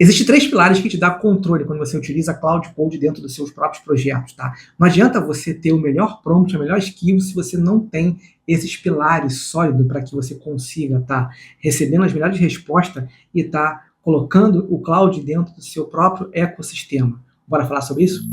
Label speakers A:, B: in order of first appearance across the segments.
A: Existem três pilares que te dão controle quando você utiliza Cloud Code dentro dos seus próprios projetos, tá? Não adianta você ter o melhor prompt, a melhor skill, se você não tem esses pilares sólidos para que você consiga estar recebendo as melhores respostas e estar colocando o cloud dentro do seu próprio ecossistema. Bora falar sobre isso?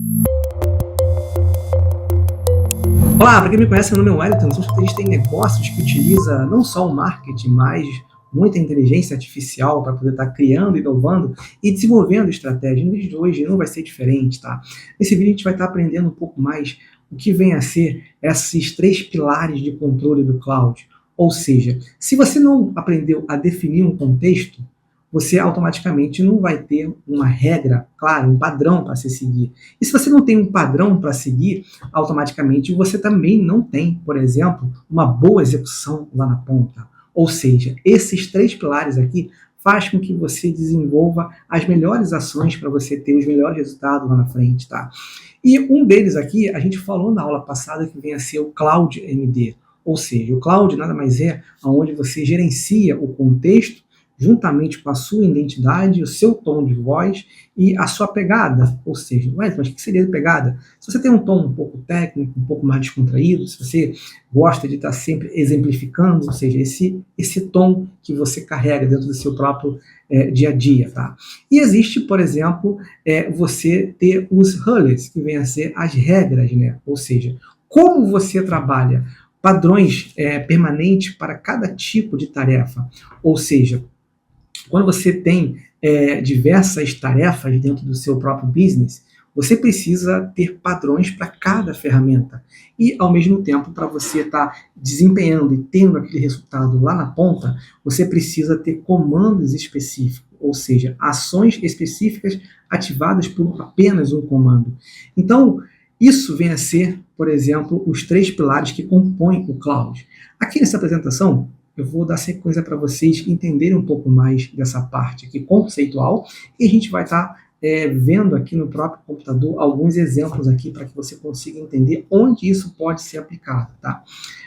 A: Olá, para quem me conhece, meu nome é Wellington, sou estrategista em negócios que utiliza não só o marketing, mas muita inteligência artificial para poder estar criando, inovando e desenvolvendo estratégia. No vídeo de hoje não vai ser diferente, tá? Nesse vídeo a gente vai estar aprendendo um pouco mais o que vem a ser esses três pilares de controle do cloud. Ou seja, se você não aprendeu a definir um contexto, você automaticamente não vai ter uma regra clara, um padrão para se seguir. E se você não tem um padrão para seguir, automaticamente você também não tem, por exemplo, uma boa execução lá na ponta. Ou seja, esses três pilares aqui faz com que você desenvolva as melhores ações para você ter os melhores resultados lá na frente, tá? E um deles aqui, a gente falou na aula passada que vem a ser o Cloud MD. Ou seja, o Cloud nada mais é onde você gerencia o contexto juntamente com a sua identidade, o seu tom de voz e a sua pegada. Ou seja, mas o que seria pegada? Se você tem um tom um pouco técnico, um pouco mais descontraído, se você gosta de estar sempre exemplificando, ou seja, esse tom que você carrega dentro do seu próprio dia a dia, tá? E existe, por exemplo, você ter os rules, que vem a ser as regras, né? Ou seja, como você trabalha padrões permanentes para cada tipo de tarefa. Ou seja, quando você tem diversas tarefas dentro do seu próprio business, você precisa ter padrões para cada ferramenta. E, ao mesmo tempo, para você estar desempenhando e tendo aquele resultado lá na ponta, você precisa ter comandos específicos, ou seja, ações específicas ativadas por apenas um comando. Então, isso vem a ser, por exemplo, os três pilares que compõem o cloud. Aqui nessa apresentação, eu vou dar sequência para vocês entenderem um pouco mais dessa parte aqui conceitual e a gente vai estar vendo aqui no próprio computador alguns exemplos aqui para que você consiga entender onde isso pode ser aplicado, tá?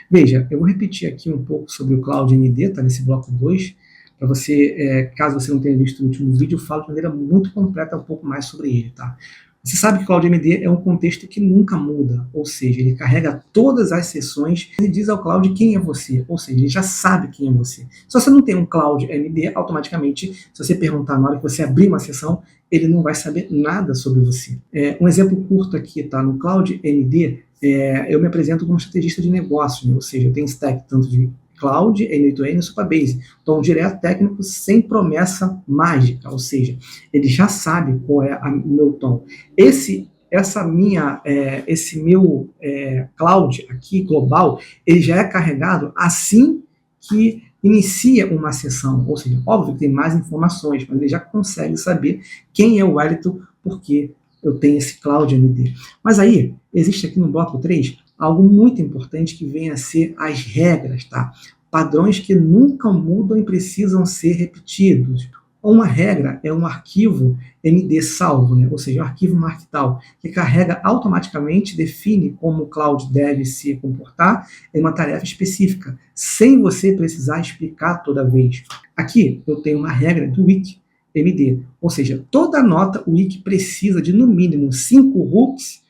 A: Veja, eu vou repetir aqui um pouco sobre o Cloud MD, tá? Nesse bloco 2, para você, caso você não tenha visto o último vídeo, eu falo de maneira muito completa um pouco mais sobre ele, tá? Você sabe que o Cloud MD é um contexto que nunca muda, ou seja, ele carrega todas as sessões e diz ao Cloud quem é você, ou seja, ele já sabe quem é você. Se você não tem um Cloud MD, automaticamente, se você perguntar na hora que você abrir uma sessão, ele não vai saber nada sobre você. Um exemplo curto aqui, tá? No Cloud MD, eu me apresento como estrategista de negócio, né? Ou seja, eu tenho stack tanto de Cloud, N8N e Supabase. Tom direto técnico sem promessa mágica, ou seja, ele já sabe qual é o meu tom. Esse meu Cloud aqui, global, ele já é carregado assim que inicia uma sessão, ou seja, óbvio que tem mais informações, mas ele já consegue saber quem é o Wellington, porque eu tenho esse Cloud MD. Mas aí, existe aqui no bloco 3 algo muito importante que vem a ser as regras, tá? Padrões que nunca mudam e precisam ser repetidos. Uma regra é um arquivo MD salvo, né? Ou seja, um arquivo markdown, que carrega automaticamente, define como o cloud deve se comportar em uma tarefa específica, sem você precisar explicar toda vez. Aqui eu tenho uma regra do wiki MD, ou seja, toda nota wiki precisa de no mínimo 5 hooks,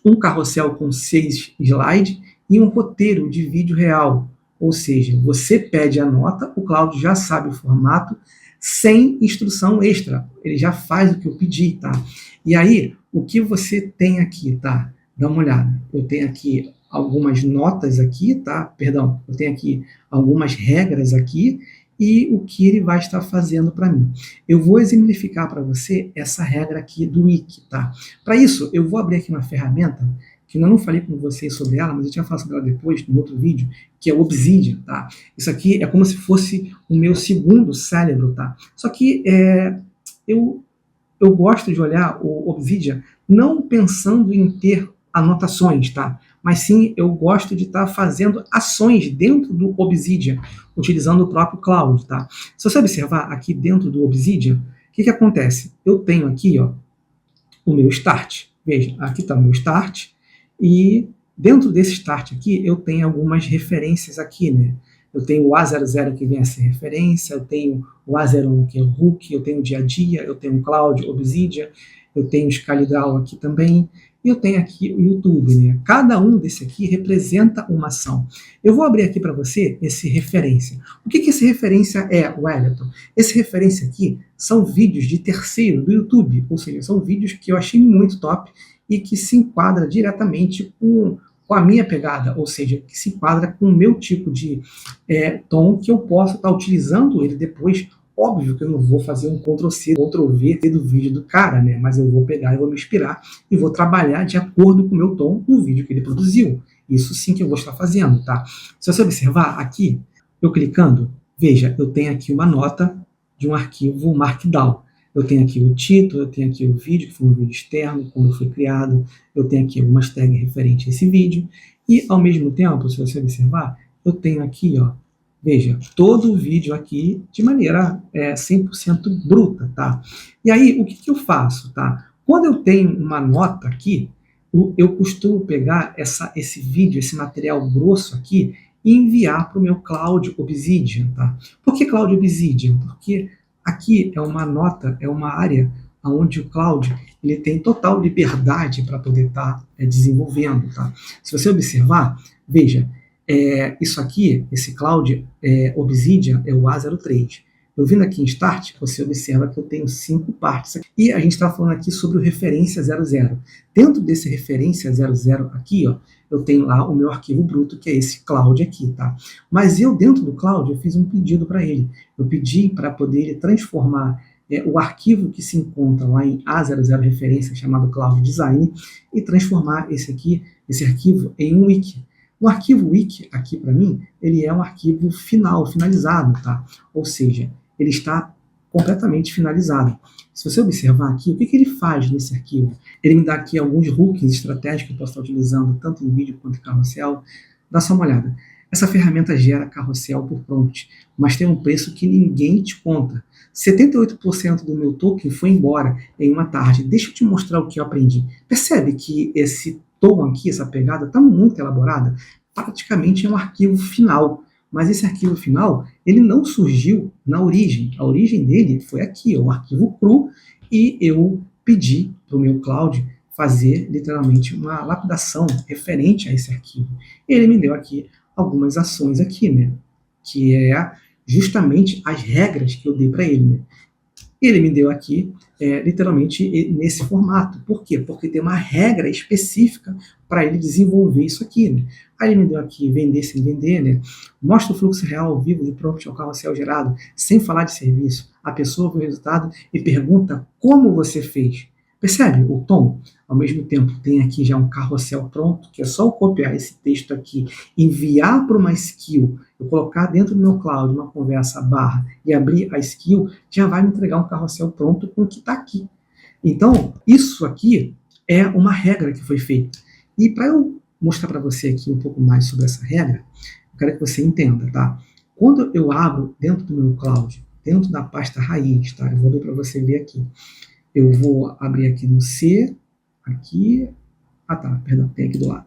A: um carrossel com 6 slides e um roteiro de vídeo real. Ou seja, você pede a nota, o Cloud já sabe o formato, sem instrução extra. Ele já faz o que eu pedi, tá? E aí, o que você tem aqui, tá? Dá uma olhada. Eu tenho aqui algumas notas aqui, tá? Perdão, eu tenho aqui algumas regras aqui e o que ele vai estar fazendo para mim. Eu vou exemplificar para você essa regra aqui do wiki, tá? Para isso, eu vou abrir aqui uma ferramenta que eu não falei com vocês sobre ela, mas eu tinha falado sobre ela depois, no outro vídeo, que é o Obsidian, tá? Isso aqui é como se fosse o meu segundo cérebro, tá? Só que eu gosto de olhar o Obsidian não pensando em ter anotações, tá? Mas sim, eu gosto de estar fazendo ações dentro do Obsidian, utilizando o próprio Cloud, tá? Se você observar aqui dentro do Obsidian, o que acontece? Eu tenho aqui, ó, o meu Start. Veja, aqui está o meu Start, e dentro desse Start aqui, eu tenho algumas referências aqui, né? Eu tenho o A00 que vem a ser referência, eu tenho o A01 que é o Hook, eu tenho o dia a dia, eu tenho o Cloud, Obsidian, eu tenho o ScaleDAO aqui também, e eu tenho aqui o YouTube, né? Cada um desse aqui representa uma ação. Eu vou abrir aqui para você esse referência. O que esse referência é, Wellington? Esse referência aqui são vídeos de terceiro do YouTube, ou seja, são vídeos que eu achei muito top e que se enquadra diretamente com a minha pegada, ou seja, que se enquadra com o meu tipo de tom que eu posso estar utilizando ele depois. Óbvio que eu não vou fazer um Ctrl+C, Ctrl+V do vídeo do cara, né? Mas eu vou pegar e vou me inspirar e vou trabalhar de acordo com o meu tom no vídeo que ele produziu. Isso sim que eu vou estar fazendo, tá? Se você observar aqui, eu clicando, veja, eu tenho aqui uma nota de um arquivo Markdown. Eu tenho aqui o título, eu tenho aqui o vídeo, que foi um vídeo externo, quando foi criado, eu tenho aqui algumas tags referentes a esse vídeo, e ao mesmo tempo, se você observar, eu tenho aqui, ó, veja, todo o vídeo aqui de maneira 100% bruta, tá? E aí, o que eu faço, tá? Quando eu tenho uma nota aqui, eu costumo pegar esse vídeo, esse material grosso aqui, e enviar para o meu Cloud Obsidian, tá? Por que Cloud Obsidian? Porque aqui é uma nota, é uma área onde o Cloud ele tem total liberdade para poder estar desenvolvendo, tá? Se você observar, veja, isso aqui, esse Cloud Obsidian é o A03. Eu vindo aqui em Start, você observa que eu tenho 5 partes aqui. E a gente está falando aqui sobre o referência 00. Dentro desse referência 00 aqui, ó, eu tenho lá o meu arquivo bruto, que é esse Cloud aqui, tá? Mas eu, dentro do Cloud, eu fiz um pedido para ele. Eu pedi para poder ele transformar o arquivo que se encontra lá em A00 referência, chamado Cloud Design, e transformar esse arquivo em um wiki. O arquivo wiki, aqui para mim, ele é um arquivo finalizado, tá? Ou seja, ele está completamente finalizado. Se você observar aqui, o que ele faz nesse arquivo? Ele me dá aqui alguns hooks estratégicos que eu posso estar utilizando, tanto em vídeo quanto em carrossel. Dá só uma olhada. Essa ferramenta gera carrossel por prompt, mas tem um preço que ninguém te conta. 78% do meu token foi embora em uma tarde. Deixa eu te mostrar o que eu aprendi. Percebe que esse tom aqui, essa pegada, está muito elaborada? Praticamente é um arquivo final. Mas esse arquivo final, ele não surgiu na origem. A origem dele foi aqui, um arquivo cru, e eu pedi para o meu Cloud fazer, literalmente, uma lapidação referente a esse arquivo. Ele me deu aqui algumas ações aqui, né? Que é justamente as regras que eu dei para ele, né? Ele me deu aqui, literalmente, nesse formato. Por quê? Porque tem uma regra específica para ele desenvolver isso aqui, né? Aí ele me deu aqui vender sem vender, né? Mostra o fluxo real ao vivo de prompt ao carrossel gerado, sem falar de serviço. A pessoa vê o resultado e pergunta como você fez. Percebe o tom? Ao mesmo tempo, tem aqui já um carrossel pronto, que é só eu copiar esse texto aqui, enviar para uma skill, eu colocar dentro do meu Cloud uma conversa barra e abrir a skill, já vai me entregar um carrossel pronto com o que está aqui. Então, isso aqui é uma regra que foi feita. E para eu mostrar para você aqui um pouco mais sobre essa regra, eu quero que você entenda, tá? Quando eu abro dentro do meu Cloud, dentro da pasta raiz, tá? Eu vou abrir para você ver aqui. Eu vou abrir aqui no C, aqui, perdão, tem aqui do lado.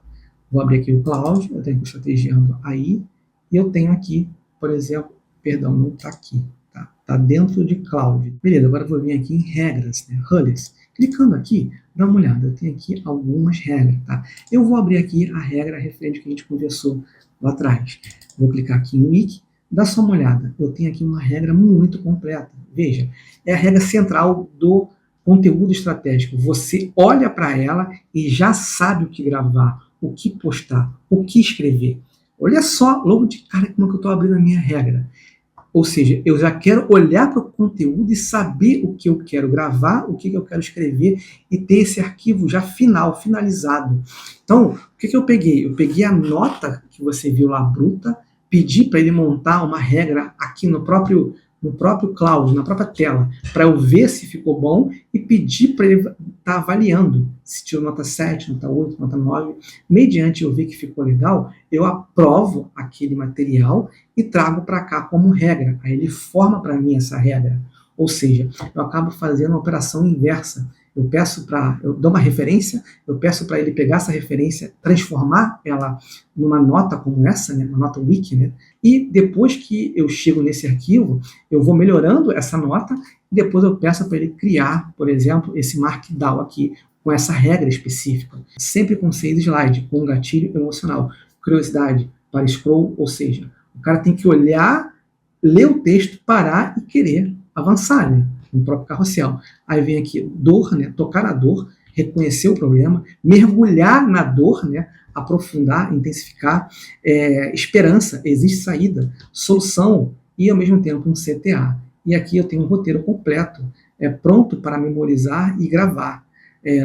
A: Vou abrir aqui o Cloud, eu tenho aqui o estrategiando aí, e eu tenho aqui, por exemplo, perdão, não está aqui, tá? Está dentro de Cloud. Beleza, agora eu vou vir aqui em regras, né? Rules. Clicando aqui, dá uma olhada, eu tenho aqui algumas regras, tá? Eu vou abrir aqui a regra referente que a gente conversou lá atrás. Vou clicar aqui em Wiki, dá só uma olhada, eu tenho aqui uma regra muito completa. Veja, é a regra central do conteúdo estratégico. Você olha para ela e já sabe o que gravar, o que postar, o que escrever. Olha só, logo de cara, como é que eu estou abrindo a minha regra. Ou seja, eu já quero olhar para o conteúdo e saber o que eu quero gravar, o que eu quero escrever e ter esse arquivo já finalizado. Então, o que eu peguei? Eu peguei a nota que você viu lá bruta, pedi para ele montar uma regra aqui no próprio Cloud, na própria tela, para eu ver se ficou bom e pedir para ele estar avaliando se tirou nota 7, nota 8, nota 9. Mediante eu ver que ficou legal, eu aprovo aquele material e trago para cá como regra. Aí ele forma para mim essa regra. Ou seja, eu acabo fazendo uma operação inversa. eu dou uma referência, eu peço para ele pegar essa referência, transformar ela numa nota como essa, né, uma nota wiki, né, e depois que eu chego nesse arquivo, eu vou melhorando essa nota, e depois eu peço para ele criar, por exemplo, esse markdown aqui, com essa regra específica, sempre com 6 slides, com um gatilho emocional, curiosidade para scroll, ou seja, o cara tem que olhar, ler o texto, parar e querer avançar, né, no próprio carrossel. Aí vem aqui dor, né, tocar na dor, reconhecer o problema, mergulhar na dor, né, aprofundar, intensificar, esperança, existe saída, solução e ao mesmo tempo um CTA. E aqui eu tenho um roteiro completo, pronto para memorizar e gravar.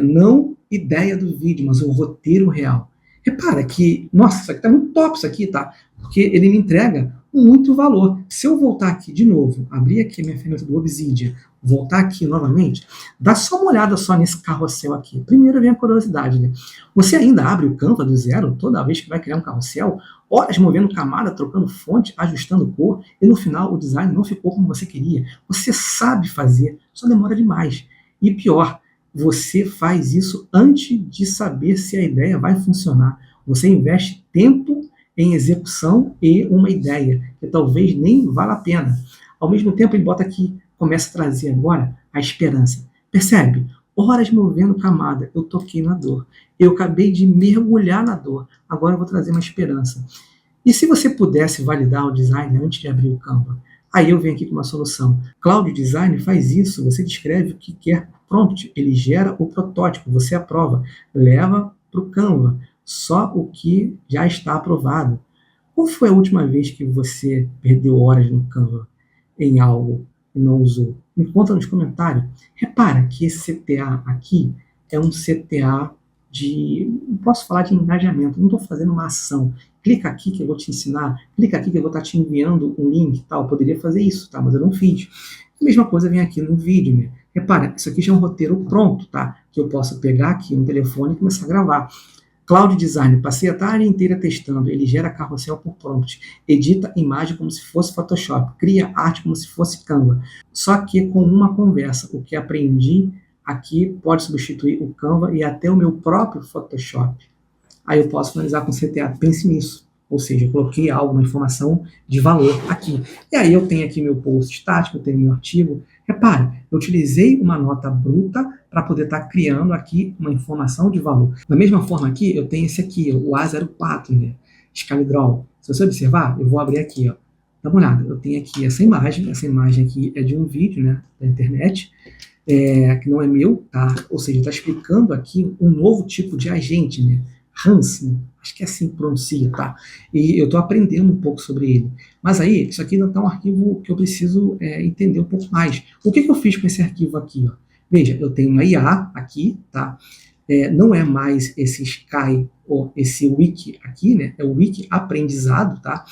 A: Não ideia do vídeo, mas o roteiro real. Repara que, nossa, isso aqui tá muito top, isso aqui, tá? Porque ele me entrega muito valor. Se eu voltar aqui de novo, abrir aqui a minha ferramenta do Obsidian, voltar aqui novamente, dá só uma olhada só nesse carrossel aqui. Primeiro vem a curiosidade, né? Você ainda abre o Canva do zero toda vez que vai criar um carrossel, horas movendo camada, trocando fonte, ajustando cor, e no final o design não ficou como você queria. Você sabe fazer, só demora demais. E pior, você faz isso antes de saber se a ideia vai funcionar. Você investe tempo em execução e uma ideia que talvez nem valha a pena. Ao mesmo tempo, ele bota aqui, começa a trazer agora a esperança. Percebe? Horas movendo camada, eu toquei na dor. Eu acabei de mergulhar na dor. Agora eu vou trazer uma esperança. E se você pudesse validar o design antes de abrir o Canva? Aí eu venho aqui com uma solução. Cloud Design faz isso, você descreve o que quer por prompt, ele gera o protótipo, você aprova, leva para o Canva, só o que já está aprovado. Qual foi a última vez que você perdeu horas no Canva em algo e não usou? Me conta nos comentários. Repara que esse CTA aqui é um CTA não posso falar de engajamento, não estou fazendo uma ação. Clica aqui que eu vou te ensinar, clica aqui que eu vou estar te enviando um link, tal. Eu poderia fazer isso, tá? Mas eu não fiz. A mesma coisa vem aqui no vídeo, né? Repara, isso aqui já é um roteiro pronto, tá? Que eu posso pegar aqui um telefone e começar a gravar. Cloud Design, passei a tarde inteira testando, ele gera carrossel por prompt, edita imagem como se fosse Photoshop, cria arte como se fosse Canva. Só que com uma conversa, o que aprendi aqui pode substituir o Canva e até o meu próprio Photoshop. Aí eu posso finalizar com CTA, pense nisso. Ou seja, eu coloquei algo, uma informação de valor aqui. E aí eu tenho aqui meu post estático, eu tenho meu artigo. Repare, eu utilizei uma nota bruta para poder estar criando aqui uma informação de valor. Da mesma forma aqui, eu tenho esse aqui, o A04, né? ScaleDraw. Se você observar, eu vou abrir aqui, ó. Dá uma olhada, eu tenho aqui essa imagem aqui é de um vídeo, né, da internet, que não é meu, tá? Ou seja, está explicando aqui um novo tipo de agente, né? Hans, né? Acho que é assim que pronuncia, tá? E eu estou aprendendo um pouco sobre ele. Mas aí, isso aqui ainda está um arquivo que eu preciso entender um pouco mais. O que eu fiz com esse arquivo aqui, ó? Veja, eu tenho uma IA aqui, tá? Não é mais esse Sky ou esse Wiki aqui, né? É o Wiki aprendizado, tá?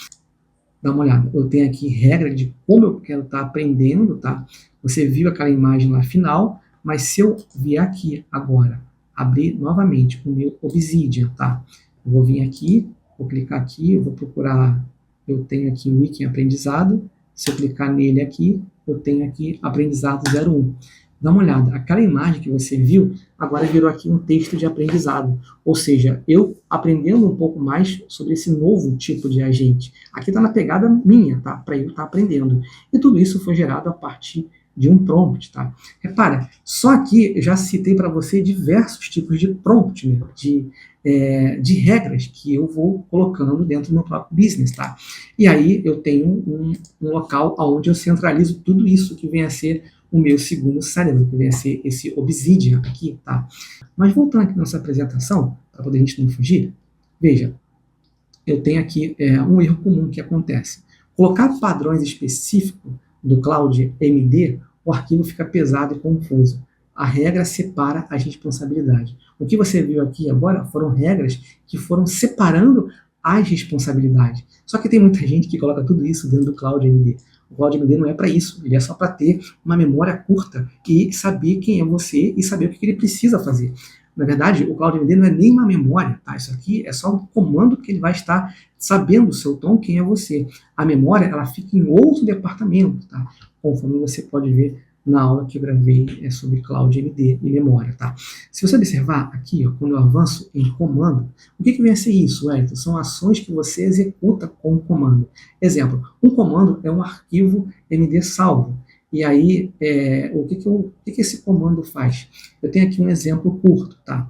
A: Dá uma olhada. Eu tenho aqui regra de como eu quero estar aprendendo, tá? Você viu aquela imagem lá final, mas se eu vier aqui agora, abrir novamente o meu Obsidian, tá? Eu vou vir aqui, vou clicar aqui, eu vou procurar, eu tenho aqui o Wiki aprendizado, se eu clicar nele aqui, eu tenho aqui aprendizado 01. Dá uma olhada, aquela imagem que você viu, agora virou aqui um texto de aprendizado. Ou seja, eu aprendendo um pouco mais sobre esse novo tipo de agente. Aqui está na pegada minha, tá? Para eu estar aprendendo. E tudo isso foi gerado a partir de um prompt, tá? Repara, só aqui eu já citei para você diversos tipos de prompt, né? De regras que eu vou colocando dentro do meu próprio business, tá? E aí eu tenho um local onde eu centralizo tudo isso que vem a ser o meu segundo cérebro, que vem a ser esse Obsidian aqui, tá? Mas voltando aqui na nossa apresentação, para poder a gente não fugir, veja, eu tenho aqui um erro comum que acontece. Colocar padrões específicos do Cloud MD, o arquivo fica pesado e confuso. A regra separa as responsabilidades. O que você viu aqui agora foram regras que foram separando as responsabilidades. Só que tem muita gente que coloca tudo isso dentro do Cloud MD. O Cloud MD não é para isso, ele é só para ter uma memória curta e saber quem é você e saber o que ele precisa fazer. Na verdade, o Cloud MD não é nem uma memória, tá? Isso aqui é só um comando que ele vai estar sabendo o seu tom, quem é você. A memória, ela fica em outro departamento, tá? Conforme você pode ver na aula que eu gravei sobre Cloud MD e memória, tá? Se você observar aqui, ó, quando eu avanço em comando, o que vem a ser isso, Wellington? São ações que você executa com o comando. Exemplo, um comando é um arquivo MD salvo. E aí, o que esse comando faz? Eu tenho aqui um exemplo curto, tá?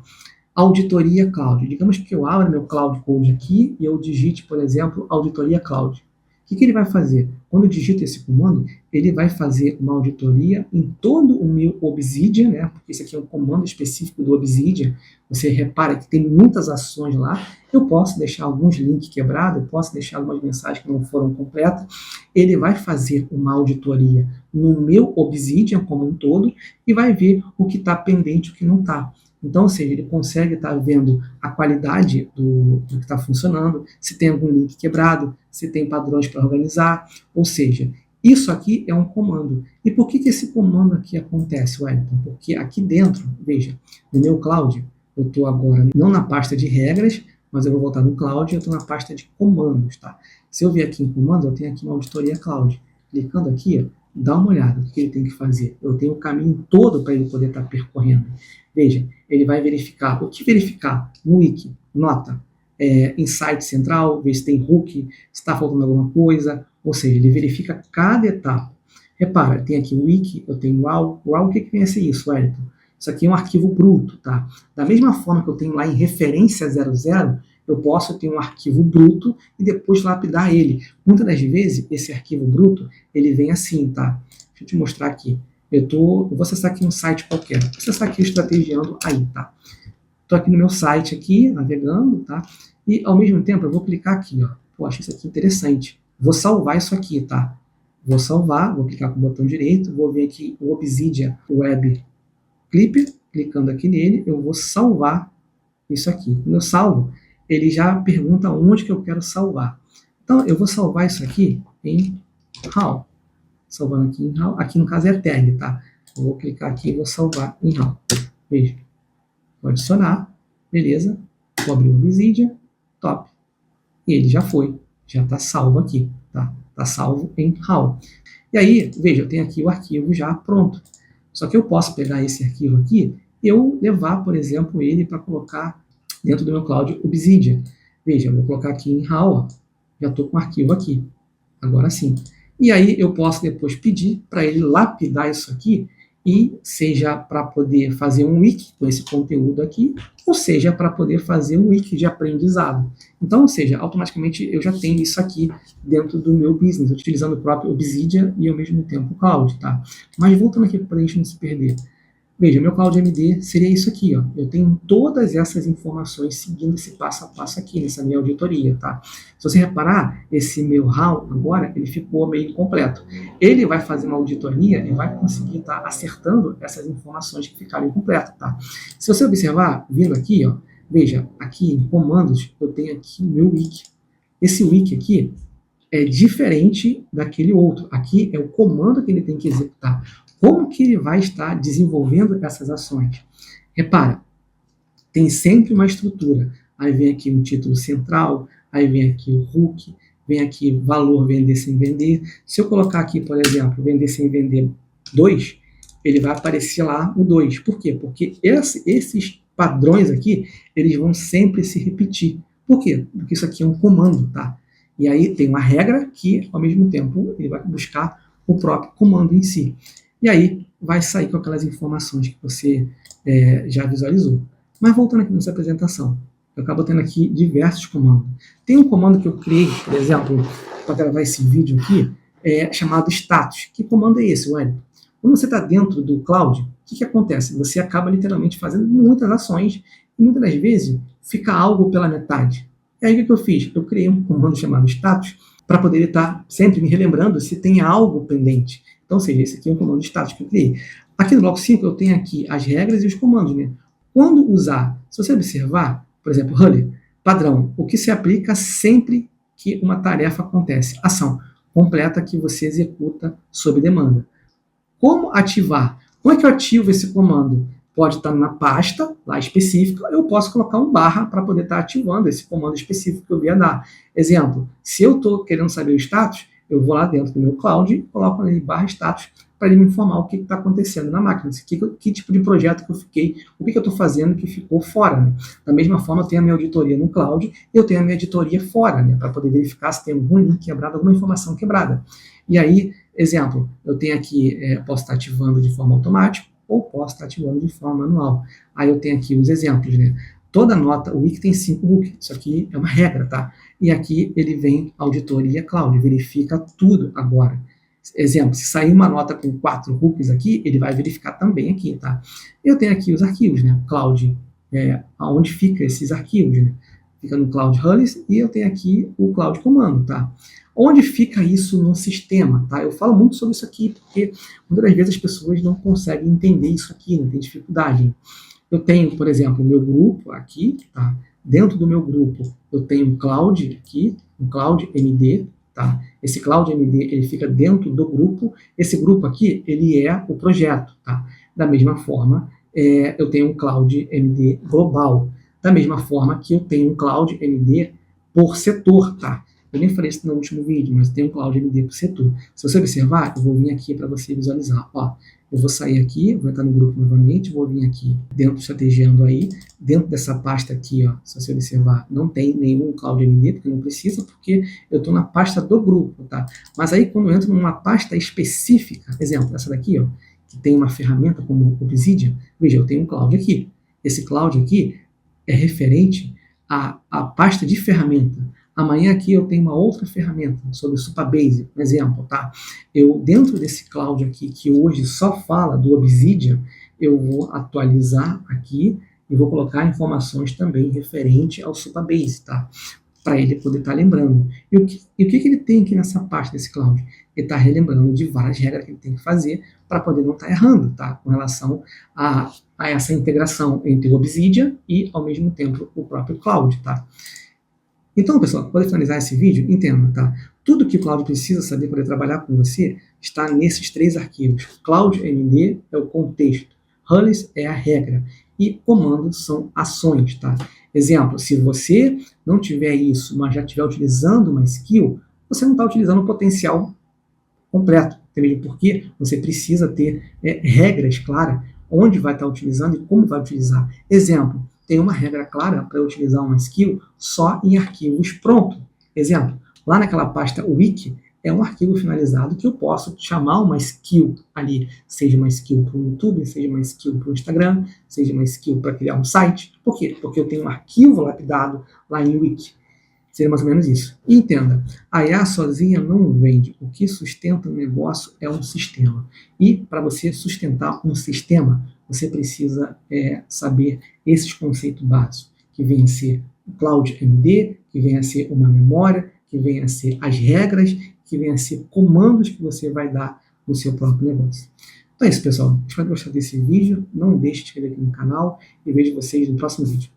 A: Auditoria Cloud. Digamos que eu abra meu Cloud Code aqui e eu digite, por exemplo, Auditoria Cloud. O que ele vai fazer? Quando eu digito esse comando, ele vai fazer uma auditoria em todo o meu Obsidian, né? Porque esse aqui é um comando específico do Obsidian. Você repara que tem muitas ações lá. Eu posso deixar alguns links quebrados, eu posso deixar algumas mensagens que não foram completas. Ele vai fazer uma auditoria no meu Obsidian como um todo e vai ver o que está pendente e o que não está. Então, ou seja, ele consegue estar vendo a qualidade do que está funcionando, se tem algum link quebrado, se tem padrões para organizar, ou seja, isso aqui é um comando. E por que esse comando aqui acontece, Wellington? Porque aqui dentro, veja, no meu Cloud, eu estou agora não na pasta de regras, mas eu vou voltar no Cloud e eu estou na pasta de comandos, tá? Se eu vier aqui em comandos, eu tenho aqui uma auditoria Cloud. Clicando aqui, ó, dá uma olhada no que ele tem que fazer. Eu tenho o caminho todo para ele poder estar percorrendo. Veja, ele vai verificar. O que verificar? No wiki, nota, insight central, ver se tem hook, se está faltando alguma coisa. Ou seja, ele verifica cada etapa. Repara, tem aqui o wiki, eu tenho o raw. O raw, o que vem a ser isso, Wellington? Isso aqui é um arquivo bruto, tá? Da mesma forma que eu tenho lá em referência 00, eu posso ter um arquivo bruto e depois lapidar ele. Muitas das vezes, esse arquivo bruto, ele vem assim, tá? Deixa eu te mostrar aqui. Eu vou acessar aqui um site qualquer. Vou acessar aqui o Estrategiando aí, tá? Estou aqui no meu site, aqui, navegando, tá? E, ao mesmo tempo, eu vou clicar aqui, ó. Pô, achei isso aqui interessante. Vou salvar isso aqui, tá? Vou salvar, vou clicar com o botão direito, vou ver aqui o Obsidian Web Clipper, clicando aqui nele, eu vou salvar isso aqui. Quando eu salvo, ele já pergunta onde que eu quero salvar. Então, eu vou salvar isso aqui em RAW. Salvando aqui em RAW. Aqui, no caso, é tag, tá? Eu vou clicar aqui e vou salvar em RAW. Veja. Vou adicionar. Beleza. Vou abrir o Obsidian. Top. E ele já foi. Já está salvo aqui, tá? Está salvo em RAW. E aí, veja, eu tenho aqui o arquivo já pronto. Só que eu posso pegar esse arquivo aqui e eu levar, por exemplo, ele para colocar dentro do meu Cloud Obsidian. Veja, eu vou colocar aqui em RAW, ó. Já estou com o arquivo aqui. Agora sim. E aí eu posso depois pedir para ele lapidar isso aqui, e seja para poder fazer um wiki com esse conteúdo aqui, ou seja para poder fazer um wiki de aprendizado. Então, ou seja, automaticamente eu já tenho isso aqui dentro do meu business, utilizando o próprio Obsidian e ao mesmo tempo o Cloud, tá? Mas voltando aqui para a gente não se perder. Veja, meu Cloud MD seria isso aqui, ó. Eu tenho todas essas informações seguindo esse passo a passo aqui, nessa minha auditoria, tá? Se você reparar, esse meu RAW agora, ele ficou meio incompleto. Ele vai fazer uma auditoria e vai conseguir estar acertando essas informações que ficaram incompletas, tá? Se você observar, vindo aqui, ó, veja, aqui em comandos, eu tenho aqui o meu wiki. Esse wiki aqui é diferente daquele outro. Aqui é o comando que ele tem que executar. Como que ele vai estar desenvolvendo essas ações? Repara, tem sempre uma estrutura. Aí vem aqui um título central, aí vem aqui o hook, vem aqui valor vender sem vender. Se eu colocar aqui, por exemplo, vender sem vender 2, ele vai aparecer lá o 2. Por quê? Porque esses padrões aqui, eles vão sempre se repetir. Por quê? Porque isso aqui é um comando, tá? E aí tem uma regra que, ao mesmo tempo, ele vai buscar o próprio comando em si. E aí vai sair com aquelas informações que você já visualizou. Mas voltando aqui nessa apresentação, eu acabo tendo aqui diversos comandos. Tem um comando que eu criei, por exemplo, para gravar esse vídeo aqui, chamado status. Que comando é esse, Wellington? Quando você está dentro do cloud, o que acontece? Você acaba literalmente fazendo muitas ações e muitas das vezes fica algo pela metade. E aí o que eu fiz? Eu criei um comando chamado status para poder estar sempre me relembrando se tem algo pendente. Então, ou seja, esse aqui é um comando status que eu criei. Aqui no bloco 5 eu tenho aqui as regras e os comandos, né? Quando usar, se você observar, por exemplo, Huller, padrão, o que se aplica sempre que uma tarefa acontece. Ação completa que você executa sob demanda. Como ativar? Como é que eu ativo esse comando? Pode estar na pasta, lá específica, eu posso colocar um barra para poder estar ativando esse comando específico que eu ia dar. Exemplo, se eu estou querendo saber o status, eu vou lá dentro do meu cloud e coloco ali /status para ele me informar o que está acontecendo na máquina, que tipo de projeto que eu fiquei, o que eu estou fazendo que ficou fora. Né? Da mesma forma, eu tenho a minha auditoria no cloud e eu tenho a minha auditoria fora, né? Para poder verificar se tem algum link quebrado, alguma informação quebrada. E aí, exemplo, eu tenho aqui, posso estar ativando de forma automática ou posso estar ativando de forma manual. Aí eu tenho aqui os exemplos, né? Toda nota, o wiki tem 5 hooks, isso aqui é uma regra, tá? E aqui ele vem auditoria cloud, verifica tudo agora. Exemplo, se sair uma nota com 4 hooks aqui, ele vai verificar também aqui, tá? Eu tenho aqui os arquivos, né? Cloud, aonde fica esses arquivos, né? Fica no Cloud Hullis e eu tenho aqui o Cloud Comando, tá? Onde fica isso no sistema, tá? Eu falo muito sobre isso aqui porque muitas das vezes as pessoas não conseguem entender isso aqui, não tem dificuldade. Eu tenho, por exemplo, o meu grupo aqui, tá? Dentro do meu grupo, eu tenho um Cloud aqui, um Cloud MD, tá? Esse Cloud MD, ele fica dentro do grupo. Esse grupo aqui, ele é o projeto, tá? Da mesma forma, eu tenho um Cloud MD global. Da mesma forma que eu tenho um Cloud MD por setor, tá? Eu nem falei isso no último vídeo, mas tem um Cloud MD por setor. Se você observar, eu vou vir aqui para você visualizar. Ó, eu vou sair aqui, vou entrar no grupo novamente, vou vir aqui dentro do Strategiando aí, dentro dessa pasta aqui, ó, se você observar, não tem nenhum Cloud MD, porque não precisa, porque eu estou na pasta do grupo, tá? Mas aí quando eu entro numa pasta específica, exemplo, essa daqui, ó, que tem uma ferramenta como o Obsidian, veja, eu tenho um Cloud aqui. Esse Cloud aqui é referente à pasta de ferramenta. Amanhã aqui eu tenho uma outra ferramenta sobre o Supabase, um exemplo, tá? Eu, dentro desse cloud aqui, que hoje só fala do Obsidian, eu vou atualizar aqui e vou colocar informações também referente ao Supabase, tá? Para ele poder estar lembrando. E o que ele tem aqui nessa parte desse cloud? Ele está relembrando de várias regras que ele tem que fazer para poder não estar errando, tá? Com relação a essa integração entre o Obsidian e, ao mesmo tempo, o próprio cloud, tá? Então, pessoal, para poder finalizar esse vídeo, entenda, tá? Tudo que o Cloud precisa saber para poder trabalhar com você está nesses 3 arquivos. Cloud MD é o contexto, Hullis é a regra e comandos são ações, tá? Exemplo, se você não tiver isso, mas já estiver utilizando uma skill, você não está utilizando o potencial completo, entendeu? Porque você precisa ter regras claras onde vai estar utilizando e como vai utilizar. Exemplo, tem uma regra clara para utilizar uma skill só em arquivos pronto. Exemplo, lá naquela pasta wiki, é um arquivo finalizado que eu posso chamar uma skill ali, seja uma skill para o YouTube, seja uma skill para o Instagram, seja uma skill para criar um site. Por quê? Porque eu tenho um arquivo lapidado lá em wiki. Seria mais ou menos isso. E entenda, a IA sozinha não vende. O que sustenta o negócio é um sistema. E para você sustentar um sistema, você precisa saber esses conceitos básicos, que vem a ser o Cloud MD, que vem a ser uma memória, que vem a ser as regras, que vem a ser comandos que você vai dar no seu próprio negócio. Então é isso, pessoal. Espero que gostar desse vídeo. Não deixe de se inscrever aqui no canal e vejo vocês no próximo vídeo.